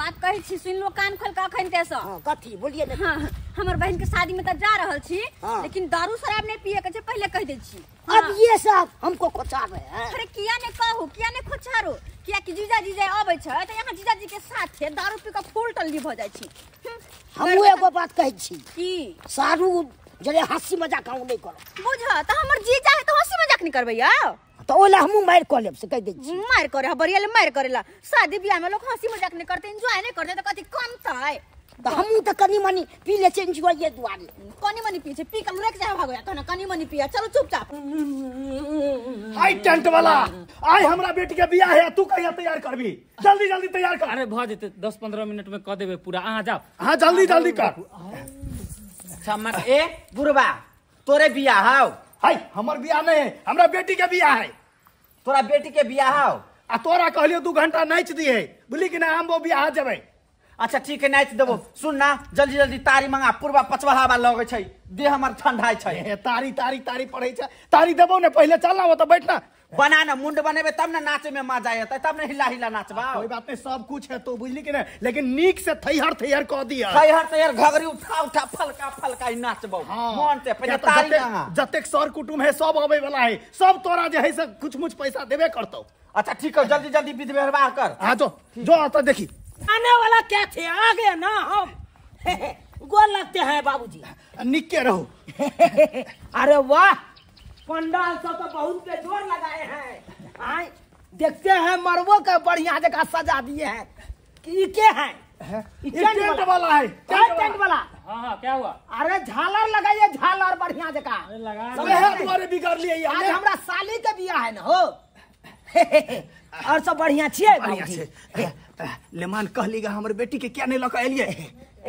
बात कही छी सुन लो कान खोल के अखन ते से। हां कथी बोलिए ने। हमर बहन के शादी में त जा रहल छी लेकिन दारू शराब नहीं पिए के पहले कह दे छी। अब ये सब हमको खोचा रहे हैं। अरे किया ने कहू किया ने खोचारो किया कि जीजा जी आबै छ त यहाँ जीजा जी के साथे दारू पी के फुल टल्ली भ जाय छी। हम एगो बात कहै छी की सारू जरे हंसी मजाक हम नहीं करो बुझ त हमर जीजा है त हंसी मजाक नहीं करबै या तो ओला हमू मार क लेब से कह दे छी। मार करे बरिया ले मार करेला शादी ब्याह में लोग हंसी मजाक नहीं करते एंजॉय नहीं करते त कथि कम था तो हमू तो कनी मनी पी ले छी एंजॉय ये दुआरे कनी मनी पी छे पी के लुरेक जा भागो या कहना कनी मनी पिया चलो चुपचाप। हाय टेंट वाला आय हमरा बेटी के बियाह है तू कहिया तैयार करबी जल्दी जल्दी तैयार कर। अरे भ जेते 10-15 मिनट में क देबे पूरा आ जाओ। हां जल्दी जल्दी कर। समझ ए बुढ़वा तोरे बियाह हाउ। हाय हमर बियाह नहीं है हमरा बेटी के बियाह है। तोरा बेटी के बियाह हाउ आ तोरा कहलियो 2 घंटा नाच दिए बोली कि ना हम वो बियाह जेबै। अच्छा ठीक है नाच देबो सुन ना जल्दी जल्दी तारी मंगा पूर्वा पछवा हवा लगे छै देह हमर ठंडाई छै। तारी तारी तारी पड़ै छै तारी देबो ने पहले चल ना वो तो बैठ ना बना ना मुंड बनेबे तब ना नाचे में मजा आए तब ना हिला हिला नाचबा। कोई बात नहीं सब कुछ है तो बुझली कि ना लेकिन नीक से थैहर थैहर कह दिया तैयार घगरी उठा उठा फलका फलका ही नाचबो मन से पहले तारी मंगा। जतेक सर कुटुम है सब आवे वाला है सब तोरा जे है से कुछ मुछ पैसा देबे करतो। अच्छा ठीक है जल्दी जल्दी विधि व्यवहार कर। हां जो तो देखी आने वाला क्या थे आ गए ना हम गोल लगते हैं बाबूजी। निके रहो। अरे वाह पंडाल सब तो बहुत पे जोर लगाए हैं। आए देखते हैं मरबो का बढ़िया जगह सजा दिए हैं कि के हैं टेंट वाला है टेंट वाला। हां क्या हुआ? अरे झालर लगाइए झालर बढ़िया जगह। अरे लगा सब है तुम्हारे बिगाड़ लिए आज हमरा साली के बियाह है ना हो। और सब बढ़िया छिए बढ़िया से लेमान कहलीगा हमर बेटी के क्या नहीं लक एलिए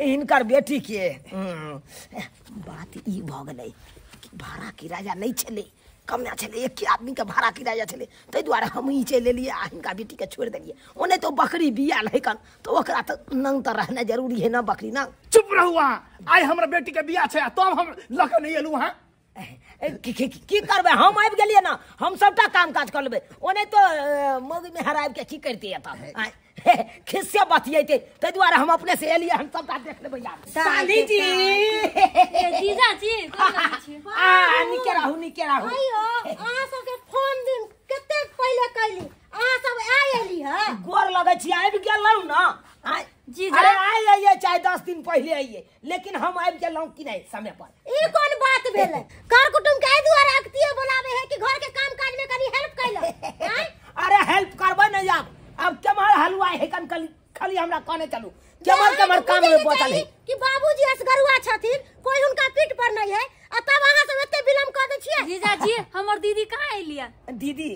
इनकर बेटी के बात ई भ गेलै भाड़ा किराया नहीं छले कम ना छले एक आदमी के भाड़ा किराया छले तै द्वारा हम ई चले लिए आ इनका बेटी के छोड़ देलिए। ओने तो बकरी बिया लैकन तो ओकरा तो नंग त रहना जरूरी है ना बकरी ना। चुप रहुआ आय हमर बेटी के बियाह छै तब हम लक नहीं एलु हां की करबे हम आबि गेलिए ना हम सबटा काम काज कर लेबे ओने तो मौगी में हराब के की करते एता खिस्से बतियेते तै द्वारा हम अपने से एलिए हम सबटा देख लेबे यार। साली जी जीजा जी आ निके रहू आयो आ सब के फोन दिन कते पहले कैली आ सब आएली ह गोर लगे छी आबि गेलौ ना जीजा। अरे आइए चाहे 10 दिन पहले आइए लेकिन हम आबि गेलौ कि नहीं समय पर। ई कौन बात भेलै घर कुटुम के द्वारा अक्तिये बोलावे है कि घर के काम काज में कनी हेल्प कैलो। अरे हेल्प करबे नहीं अब कमर हलवाई है कन खाली हमरा कहने चलू कमर काम में बोतल है कि बाबूजी असगरुआ छथिन कोई उनका पीठ पर नहीं है आ तब अहां सब एते विलंब कर दै छियै। जीजा जी हमर दीदी कहां एलिया? दीदी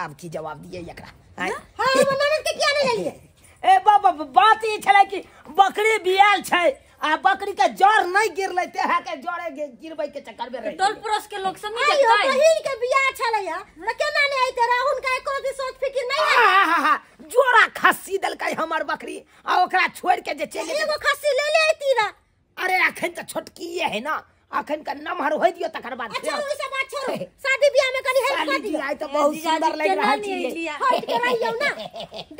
अब की जवाब दिए एकरा हां ननद के किया नहीं एलिए? ए बाबा बात ई छले कि बकरी बियाल छै आ बकरी के जड़ नहीं गिरले ते है के जड़े गिरबै के चक्कर में रह टोल पड़ोस के लोग सब नहीं देखै बहिन के बियाह छलैया त केना नहीं आइते रह उनका एको भी सोच फिकिर नहीं है। जोड़ा खस्सी दलकै हमर बकरी आ ओकरा छोड़ के जे चले एगो खस्सी ले ले आइती रा। अरे अखन त छोटकी है ना अखन का नमहर हो दियो तकर बाद अच्छा ओइ सब बात छोड़ो शादी ब्याह में कनी हेल्प कर दियो। आई तो बहुत सुंदर लग रहा है हट के रहियो ना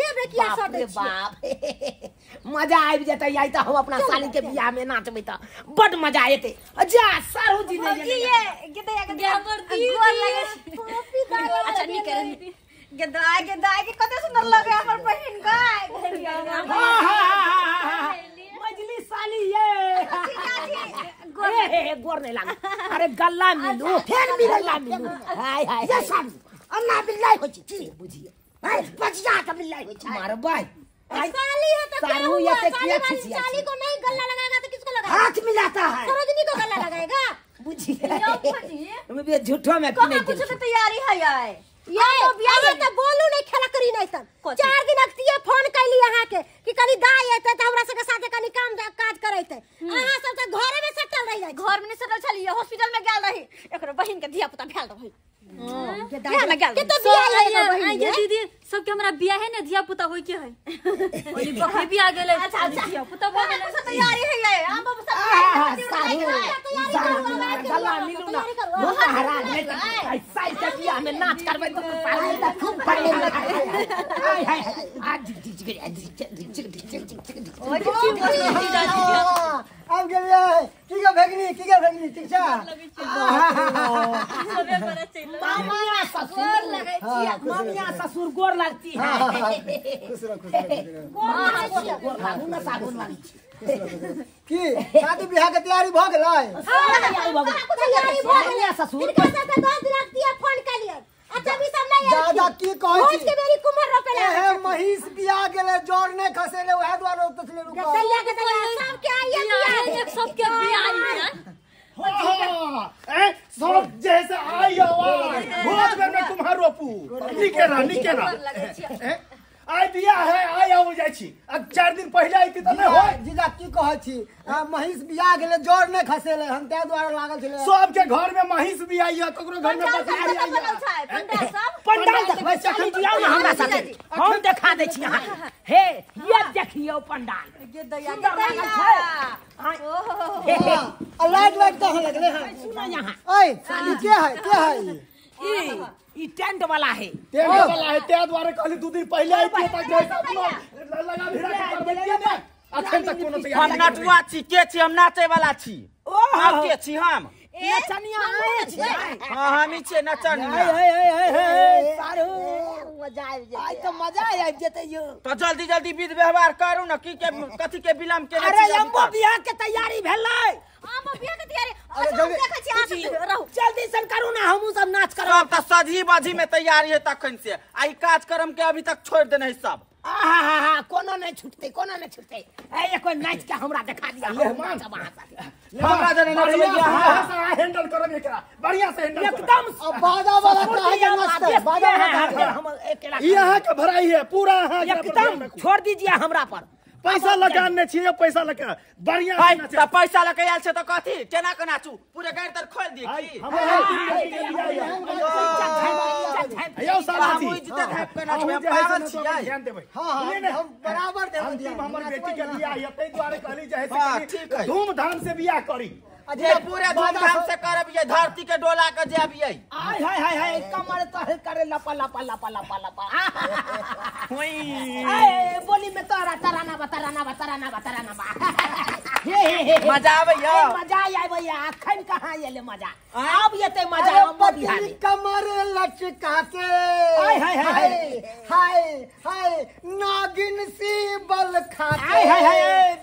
देबे किया सट रे बाप मजा आबि जते आई त हम अपना साली के बियाह में नाचबै त बड मजा एते जा सारू जी ने ये गेदया के हमर दी गोर लगे कॉफी का अच्छा नहीं करे गेदया के कते सुंदर लगे हमर बहिन का मजली साली ये गोर नहीं लाग अरे गल्ला मिलू फेर मिलला मिलू हाय हाय ये साली अन्ना बिल्लाई हो छी बुझिए हाय बचिया का बिल्लाई हो छी मार भाई साली है तो क्या सारू ये ते किया छी साली को नहीं गल्ला लगाएगा तो किसको लगाएगा? हाथ मिलाता है सरोजनी को गल्ला लगाएगा बुझिए मैं भी झूठो में कहां कुछ की तैयारी है यार ये तो बियाह में तो बोलू नहीं खेला करी नहीं तन 4 दिन अक्तिये फोन कैली यहां के कि कनी दाई एते त हमरा के साथे कनी काम काज करैते अहां सब त घरे में सेटल रह जाय घर में नहीं सेटल छलिए हॉस्पिटल में गेल रही एकरो बहिन के धिया पुता भेल रही के तो बियाह है दीदी सबके हमरा बियाह है ना धिया पुता होय के है ओली बकरी भी आ गेले अच्छा पुता हो गेले तैयारी है ये हम सब गला मिलू ना महाराज में ऐसा के बियाह में नाच करबै तो खूब पड़े हाय हाय आज अब गेलिए की के भगनी ठीक छै मामिया ससुर गोर लगती है की शादी बियाह के तैयारी भ गेलै ससुर फोन कर लिए अच्छा भी सब नहीं दादा की कहै छी के मेरी कुमार रोपेला ए महिष बियाह गेलै जोर नै खसेले ओहे द्वारा उतसले रुक कहिया के सब के आइए एक सब के बियाह सब जैसे आई आवाज भोज में कुम्हार रोपू निके ना आई बिया है आई आउ जाय छी अब 4 दिन पहले आईती त नै होय जीजा की कहै छी महिष बियाह गेलै जोर नै खसेले हम तै द्वारा लागल छले सब के घर में महिष भी आई है ककरो घर में बकरी आई है पंडाल देखबै चली दियौ ना हमरा साथे हम देखा दै छी अहाँ हे ये देखियौ पंडाल ये दैया लाइट कहां लगले हैं सुनो यहाँ ओए साली के है ई टेंट वाला है टेंट वाला है ते द्वारा कहली 2 दिन पहले आई थी तक जैसा लगा भिड़ा के करबै दिए ने अखन तक कोनो तैयारी हम नटुआ छी के छी हम नाचे वाला छी आप के छी हम नचनिया आए छी हां हम ही छी नचनिया सारू मजा आबि जेतै आई तो मजा आबि जेतै यो तो जल्दी विध व्यवहार करू ना की के कथि के विलंब के अरे अम्बो बियाह के तैयारी भेलै हम बियाह के तैयारी अच्छा देखै छी आप रहू जल्दी सन करू ना हमहू सब नाच करब सब त सजी बाजी में तैयारी है तखन से आई कार्यक्रम के अभी तक छोड़ देने है सब आहा कोनो नहीं छूटते ए कोई नाच के हमरा दिखा दिया मेहमान सब वहां पर हमरा जने नचले हैंडल करब एकरा बढ़िया से हैंडल एकदम अब बाजा वाला काहे नचते बाजा वाला हम अकेला यहाँ के भराई है पूरा यहाँ एकदम छोड़ दीजिए हमरा पर पैसा लगाने छिए पैसा लगा बढ़िया भाई से त पैसा लगे आयल छ त कथि केना के नाचू पूरे गाड़ी तर खोल दी की यो साला हम जी उइ जिते धाप के नाचू हम पागल छी ध्यान देबै हां हम बराबर दे अंतिम हमर बेटी के बियाह है तै द्वारे कहली जे हाँ, है ठीक है। धूमधाम से बियाह करी ये पूरे धूमधाम से करब ये धरती के डोला के जेब ये हाय कमर तो करे लपा हुई ए बोली में तराना बा हे मजा आवे यो मजा आय भैया अखन कहां येले मजा अब येते मजा हम बिहार पतली कमर लचका के हाय नागिन सी बल खाके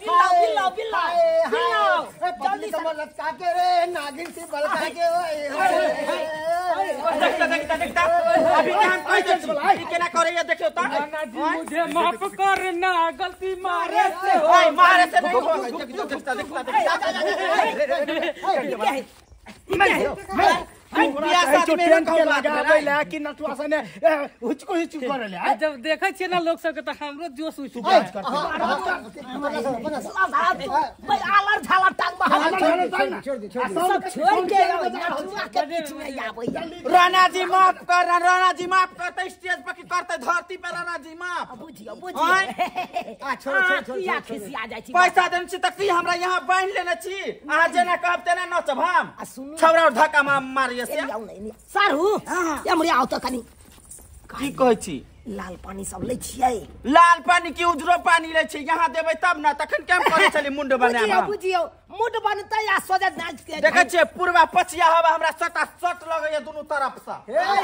बिल्ला पतली कमर लचका के रे नागिन सी बल खाके देखता अभी काम कैसे चला केना करे ये देखियो त मुझे माफ करना गलती मारे से ओए मारे से नहीं हो देखता बियाह शादी में टेंट के लगाबै ला कि नटुआ सने हुचको करे ले जब देखै छियै ना लोग सब के त हमरो जोश उठ भाई आलर झालर टांग सब छोड़ के नटुआ के बीच में आबै राणा जी माफ कर त स्टेज पर की करते धरती पे राणा जी माफ बुझियो छोड़ किया खिसी आ जाइ छी पैसा देन छी त की हमरा यहाँ बांध लेने छी आ जेना कहब तेना नचब हम सुनू छौरा और धक्का मारिए से सारू हमरे आओ त कनी की कहै छी लाल पानी सब ले छियै लाल पानी की उजरो पानी ले छी यहाँ देबै तब ना तखन केम करे छली मुंड बनाबा बुझियो मुंड बनतै या सोजा नाच के देखै छियै पूर्वा पछिया हवा हमरा सटा सट लगैया दुनु तरफ से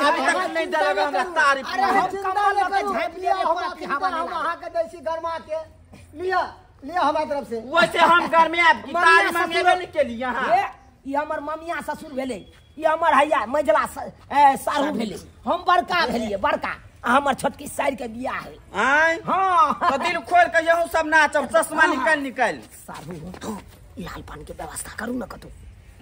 अभी तक नहीं देलगा हमरा तारीफ अरे हम कमल लगे झाँप लिया हमरा हवा वहां के देसी गरमा के लिया हमरा तरफ से वैसे हम घर में आप की तारीफ मांगेबे नहीं केली यहाँ ई हमर ममिया ससुर भेले ई हमर हैया मजला सारू भेले हम बड़का भेलिए बड़का हमर छोटकी साइड के बियाह है आय हां तो दिल खोल के यहू सब नाचब चश्मा निकाल सारू लाल पान के व्यवस्था करू न कतू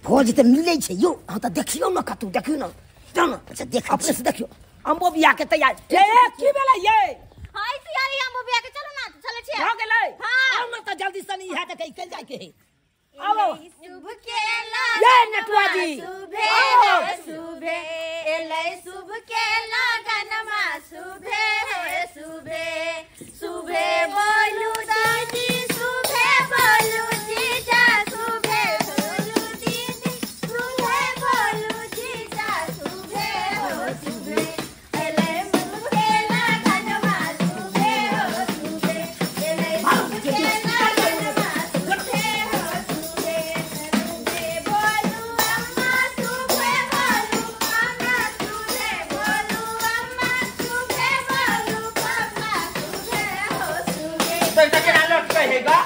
भोज त मिलै छै यो हम त देखियो न कतू देखियो न जाउ न अच्छा देख अपने से देखियो अम्बो बियाह के तैयार ए की भेलै ये हाय तैयारी हम बियाह के चलो ना चले छी हो गेलै हां आउ न त जल्दी से इहा त कहि चल जाय के है आओ शुभ केला ये नटुआ जी शुभे शुभे एलै शुभ केला गनमा शुभे शुभे शुभे बोलू तो तक ना लौट कहेगा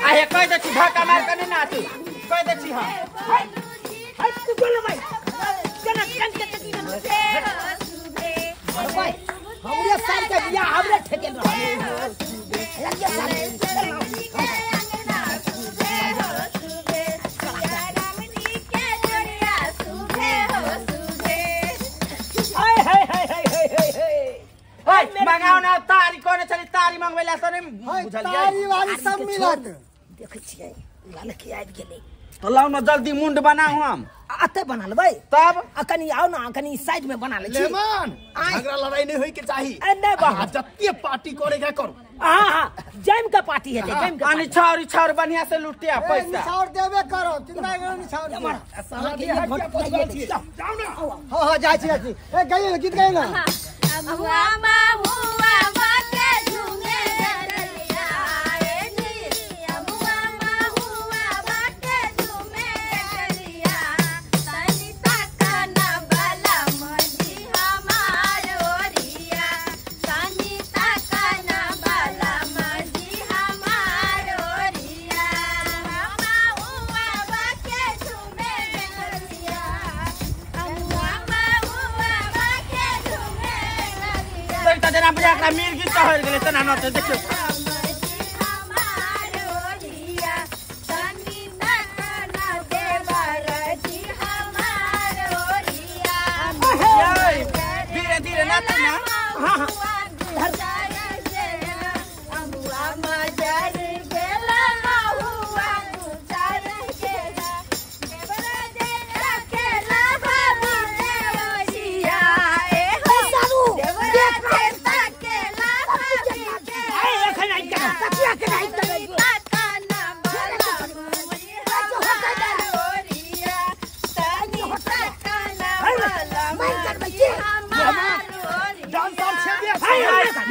आए कह दे छी धक्का मार के नहीं नाचू कह दे छी हां हाय तू बोल भाई चल चल भाई हमरे साल के बिया हमरे ठेके रहे लगे साल मंगाओ ना तारी कोने चली तारी मंगवेला तो नहीं बुझल तारी वाली सब मिलत देखे छियै लाल के आबि गेलै तो लाओ ना जल्दी मुंड बनाओ हम आते बना लेबै तब कनी आओ ना कनी साइड में बना ले छी लेमन झगड़ा लड़ाई नहीं होई के चाहिए नहीं बाबा जत्ते पार्टी करेगा करो हां जैम का पार्टी है जैम का पानी छावर बढ़िया से लुटिया पैसा निछावर देबे करो चिंता करो निछावर साला के हाथ के जाओ ना हां जाय छी ए गई गीत गई ना हुआ हुआ बाटे झूमे डरिया ए जी हुआ बाटे झूमे डरिया तनी तकना बला मजी हमार ओरिया तनी तकना बला मजी हमार ओरिया हुआ बाटे झूमे डरिया हुआ बाटे झूमे तो जना बजा के मिर्गी चढ़ गेले तना न तो देखियो हमार ओरिया तनी तकना देवर जी हमार ओरिया धीरे धीरे नाच ना हां अमुआ मजर गेला हुआ गुजर गेला देवर दे रखेला हमार ओरिया ए हो सारू देवर दे तकेला ए एखन आई के तकिया के आई तकना बला मजी हमार ओरिया तनी तकना बला मजी हमार ओरिया डांसर छे दिया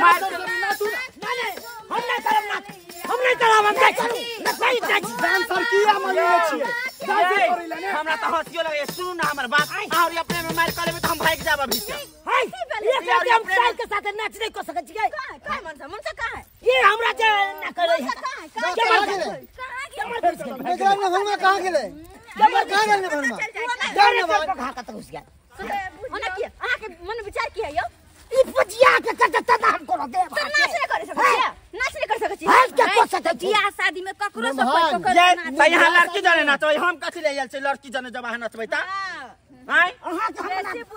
मार नाचू नहीं हम नहीं करब नाच हम नहीं करब हम करू न कोई नाच डांसर किया माने छिए डांसर करिला ने हमरा तो हंसियो लगे सुन ना हमर बात और अपने में मार कर लेबे तो हम भाग जाब अभी से हाय एक बार हम स्टाइल के साथ नाच नहीं कर सकै छियै का मन से का है ये हमरा जे न करे है कहां गेले बेकार न भरमा कहां गेले जबर कहां गेले भरमा डर न कहां का घुस गया ओना किया आहा के मन विचार किया यो ई पुजिया के करते तना हम को दे तो नाच नहीं कर सकत छियै नाच नहीं कर सकत हाय क्या कर सकत छी बियाह शादी में ककरो से कोई ये पकड़ तो यहाँ लड़की जाने ना तो हम कथि ले आयल छै लड़की जाने जब अहाँ नचबै ता आय अहाँ के हम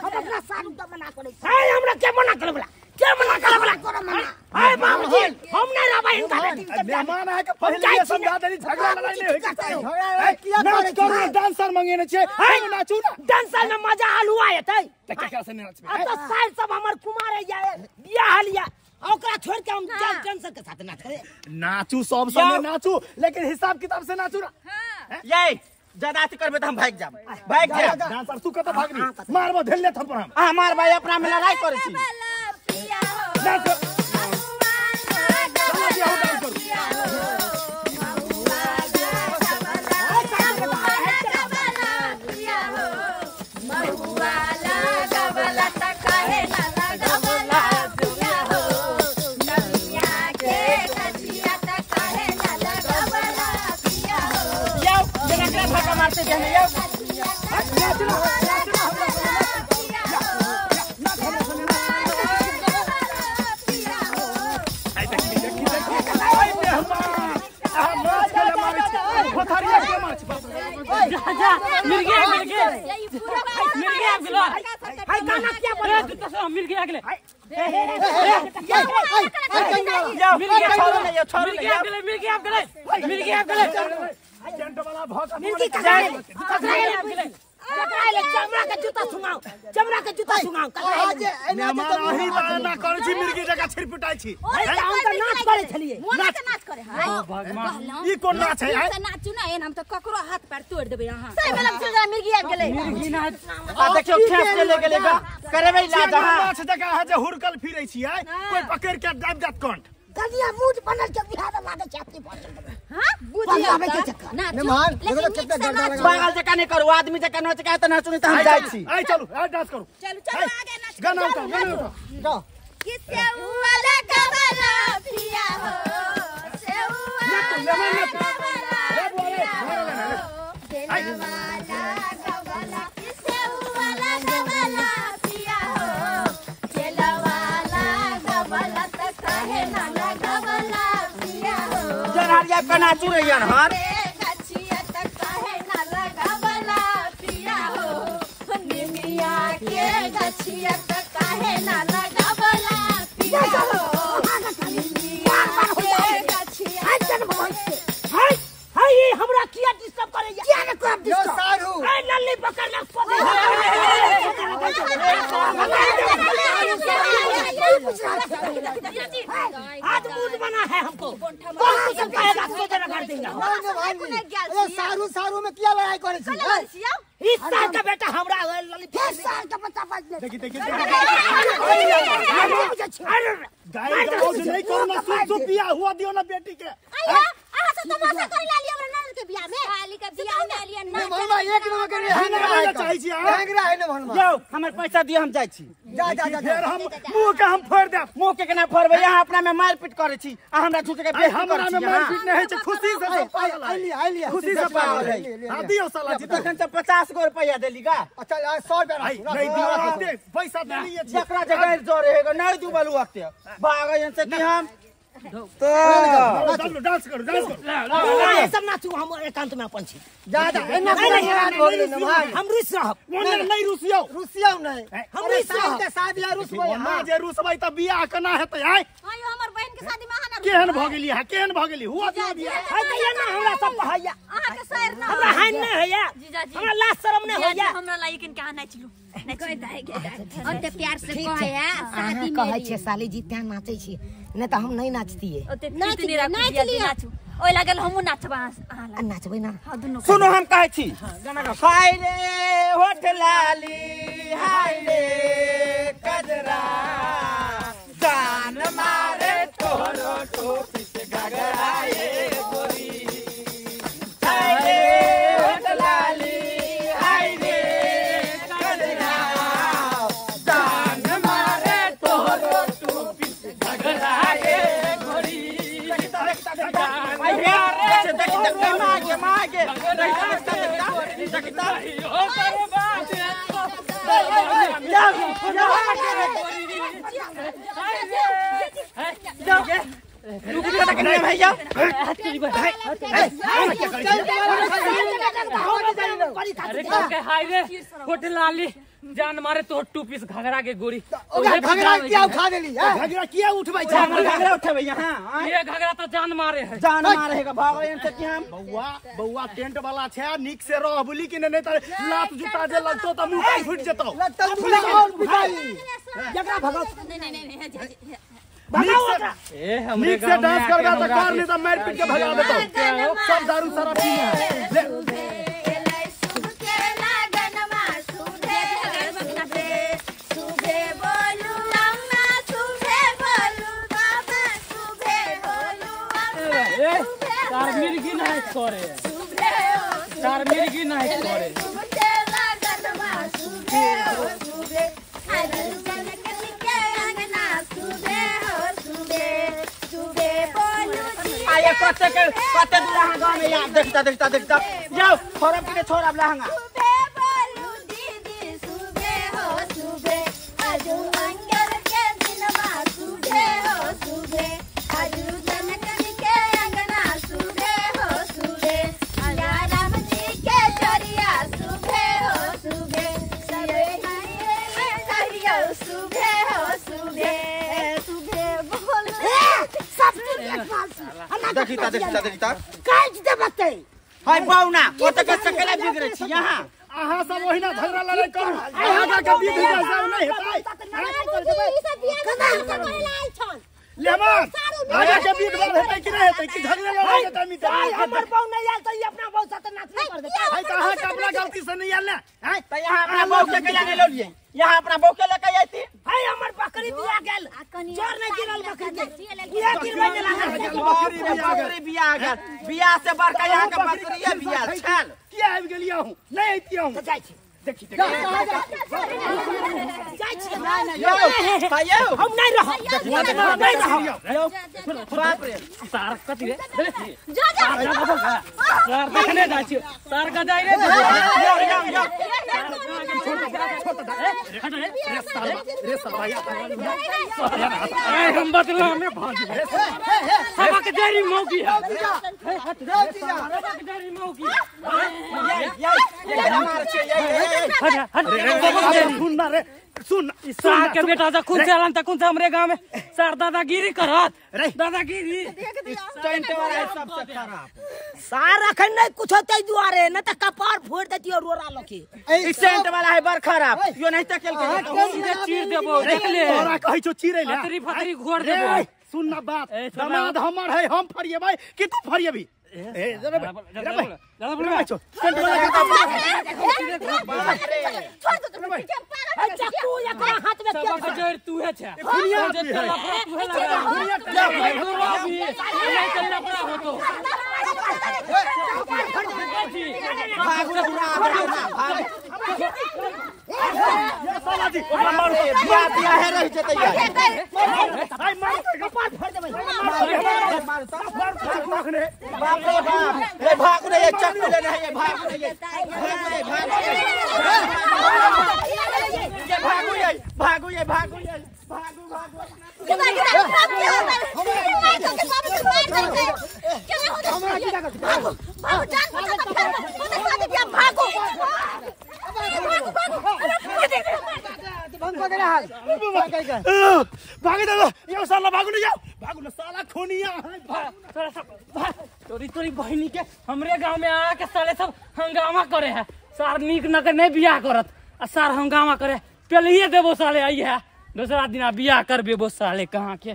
अपना सारू तो मना करे हाय हमरा के मना करे बला के मना करे बला करो मना हाय बाबूजी हम नहीं रहबै इनका बेटी मेहमान आके पहले ये समझा देनी झगड़ा लड़ाई नहीं होई के चाहिए झगड़ा किया नाच करो डांसर मंगेने छे हम नाचू ना डांसर में मजा हलुआ हेतै त क्या से नाचबे अब तो साल सब हमर कुमार है जाए बियाह लिया ओकरा छोड़ के हम डांसर के साथ नाच करे नाचू सब संगे नाचू लेकिन हिसाब किताब से नाचू ना ये ज्यादा अथी करबे तो हम भाग जाब भाग जाब डांसर तू कत भागनी मारबो धेले थप्पड़ हम हमार भाई अपना में लड़ाई करे छी डांस कर चलो बियाह डांस करू मारते जाने यो ककरा ले चमड़ा के जूता सुंगाओ चमड़ा के जूता सुंगाओ आज एना मेहमान आही ना कर छी मिर्गी जगह छिरपिटाई छी हम तो नाच करे छलिए नाच करे हां ई कोन नाच है नाचू ना एन हम तो ककरो हाथ पैर तोड़ देबे यहां सही में लग जरा मिर्गी आ गेले मिर्गी ना आ देखियो खेस के ले गेले गा करबे इलाज हां नाच जगह है जे हुरकल फिरै छी कोई पकड़ के दाब जात कंठ गलिया मूड बनल के बिहार में लागे छाती पहुंच हां पंजाब के चक्कर मेहमान देखो तो कितना डर लगा पागल जका नहीं करू आदमी जका नाच के त ना सुनी त हम जाई छी आई चलो आ डांस करो चलो आगे नाच गाना उठाओ जाओ किसे वाला कबला पिया हो से वाला वाला कबला किसे वाला कबला पिया हो चला वाला कबला त कहे ना कबला पिया हो जरारिया के नाचू रे यार हां गछिया त कहे ना कबला पिया हो निमिया के गछिया त कहे ना कबला पिया हो हाय ये हमरा किया डिस्टर्ब करे किया ने को यो सारू ए लल्ली पकड़ ले आज मूड बना है हमको कौन कुछ कहेगा सोचे कर देंगे यो सारू सारू में क्या लड़ाई करे छी इस साल का बेटा हमरा लल्ली 20 साल का बच्चा बच देखी गाय गाओ नहीं करो ना सुन पिया हुआ दियो ना बेटी के आया आहा से तमाशा कर लाली हमरा नंद के बियाह में खाली का बियाह में लिया ना मेहमान एक नंबर के लड़ाई चाहिए छी हैंगरा है ना मेहमान जाओ हमर पैसा दियो हम जाई छी जा जा जा फिर हम मुंह के हम फोड़ दे मुंह के केना फोड़बे यहाँ अपना में मारपीट करे छी आ हमरा झूठ के बेइज्जती हमरा करे में छी मारपीट नहीं है छै खुशी से सब पागल है आइली खुशी से पागल है हां दियो साला जी तखन त 50 गो रुपया देली का अच्छा 100 रुपया आई नहीं दियो आते पैसा दे लिए छी जकरा जगह जोरे है नहीं दू बलु वक्त भागय से कि हम तो डांस करो ये सब नाचू हम एकांत में अपन छी जा जा एना हम रुस रहब नहीं रुसियो रुसिया नहीं हम अरे रुस रहब के शादी आ रुसबे मां जे रुसबै त बियाह केना हेतै आय आयो हमर बहन के शादी में आहा ना केहन भ गेली है केहन भ गेली हुआ दिया बियाह है त ये ना हमरा सब कहैया आहा के शहर ना हमरा हाइन नहीं है जीजाजी हमरा लाज शर्म नहीं होया हमरा लाई किन कहां नाचलू ओते प्यार से कहया शादी में कहै छै साली जी त्या नाचै छी नहीं त हम नहीं नाचतिए ओते नाचनी नाचू ओइ लागल हमहु नाचबा आहा नाचबै ना हां दुनु सुनो हम कहै छी हाय रे होठ लाली हाय रे कजरा जान मारे तोरो टोपी से गगराए गोरी हाय रे होठ लाली हाय रे कजरा जान मारे तोरो टोपी से गगराए गोरी मागे भैया हाय रे होटल लाली जान मारे तो 2 पीस घगरा के गोरी घगरा क्या उठा देली घगरा किया उठबै छै घगरा उठेबै यहाँ ये घगरा तो जान मारे है जान मारेगा भागो से कि हम बौआ टेंट वाला छै निक से रह बोली कि नहीं त लात जूता जे लगतो त मुंह पर फुट जेतो और पिटाई जकरा भगत नहीं भगाओ ओकरा ए हमरे निक से डांस करबा त कर नहीं त मार पीट के भगा देतो सब दारू सारा पी तार मिर्गी नहीं करे तार मिर्गी नहीं करे आया कते दुल्हा गांव में यार देखता जाओ छोरा पीछे छोरा लहंगा देखता काज दे बते हाय बाउना ओ त के सकले बिगड़े छी यहां अहाँ सब ओहिना झगड़ा लड़ाई करू आगा के विधि जैसा नहीं हेतै बाबूजी ई सब बियाह में करे लाल छन लेमा आगा के विधि बात हेतै कि नहीं हेतै कि झगड़ा लड़ाई के टाइम आई हमर बहू नहीं आयल त ई अपना बहू साथे नाच नहीं कर देता है कहां के अपना गलती से नहीं आयल है तो यहाँ अपना बहू के कया ले लिए यहाँ अपना बहू के लेके आती है हमर बकरी बिया गेल जोर नहीं गिरल बकरी के बिया गिरबै ने लागल बकरी बिया गया बिया से बड़का यहाँ के बकरी है बिया छल किया आबि गेलिया हूं नहीं आइतिया हूं जाय छी देखी जाय छी यो हम नहीं रह नहीं रह बाप रे सार कति रे जा जा सार देखने जा छी सार का जाई रे रे साला हम बतला में भाग सबक देरी मौकी है सबक देरी मौकी ये हमार छे सुन ना रे सुन सार के बेटा जा खुद चलन त कुन हमरे गांव में सार दादागिरी करत दादागिरी टेंट वाला सबसे खराब सार अखन नहीं कुछ होते दुआरे न त कपार फोड़ देतियो रोरा लके टेंट वाला है बड़ खराब यो नहीं तकेल के सीधे चीर देबो देख ले तोरा कहै छौ चिरै ले फतरी फतरी घोड़ देबो सुन ना बात ए, छोड़ा। दामाद हमर है हम फरिएबै कि तू फरिएबी ए जरे ज्यादा बोल छौ चक्कू एकरा हाथ में सबक जड़ तू है छे दुनिया जे की है। तेरा लफड़ा तू है लगा नहीं चलना पड़ा हो तो भाग रे भाग साला जी बिया बिया है रह जतै आई मार के कपार फाड़ देबै मार रखने बाप रे बाप ये भाग रे ये चक्कू ले नहीं ये भाग रे ये भागो ये भागो भागे दादा यो साला भागो नहीं जाओ भागो ना साला खोनिया है तोरी तोरी बहनी के हमरे गांव में आके साले सब हंगामा करे है सार नीक न के नहीं बियाह करत आ सार हंगामा करे पहले ही देबो साले आई है दूसरा दिन बियाह करबे वो साले कहां के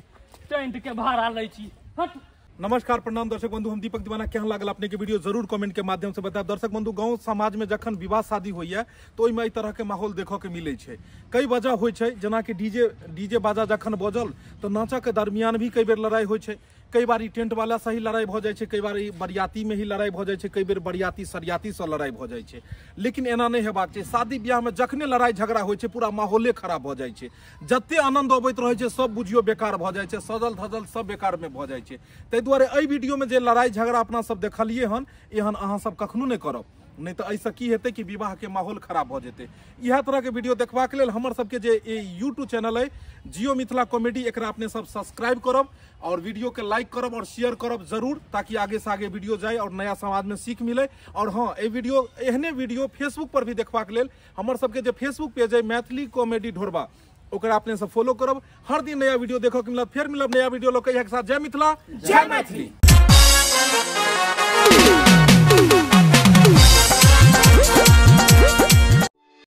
टेंट के भाड़ा लै छी हट नमस्कार प्रणाम दर्शक बंधु हम दीपक दीवाना केहन लागल अपने के वीडियो जरूर कमेंट के माध्यम से बताएब। दर्शक बंधु गांव समाज में जखन विवाह शादी होइए तो ओइमे एहि तरह के माहौल देखो के मिले छै। कई वजह होइ छै जेना कि डीजे बाजा जखन बजल तो नाचा के दरमियान भी कई बेर लड़ाई होइ छै, कई बार टेंट वाला से ही लड़ाई भ जाय छै, कई बार बरियाती में ही लड़ाई भ जाय छै, कई बेर बरियाती सरियाती से लड़ाई भ जाय छै। लेकिन एना नहीं हेबाक छै। शादी ब्याह में जखने लड़ाई झगड़ा होइ छै पूरा माहौले खराब भ जाय छै, जते आनंद अबैत रहै छै सब बुझियो बेकार भ जाय छै, सजल धजल सब बेकार में भ जाय छै। ताहि दुआरे एहि वीडियो में जे लड़ाई झगड़ा अपना सब देखलिए हन एहन अहाँ सब कखनो नहीं करब, नहीं तो ऐसा की हेतै कि विवाह के माहौल खराब भ जेतै। इएह तरह के वीडियो देखबा के लेल हमर सबके जे यूट्यूब चैनल है जियो मिथिला कॉमेडी एकरा अपने सब सब्सक्राइब करब और वीडियो के लाइक करब और शेयर करब जरूर, ताकि आगे से आगे वीडियो जाए और नया समाज में सीख मिले। और हाँ वीडियो एहने वीडियो फेसबुक पर भी देखबा के लेल हमर सबके जे फेसबुक पेज है मैथिली कॉमेडी ढोरबा ओकरा अपने सब फॉलो करब। हर दिन नया वीडियो देखो के मिलत, फिर मिलब नया वीडियो लोग के साथ। जय मिथिला जय मैथिली।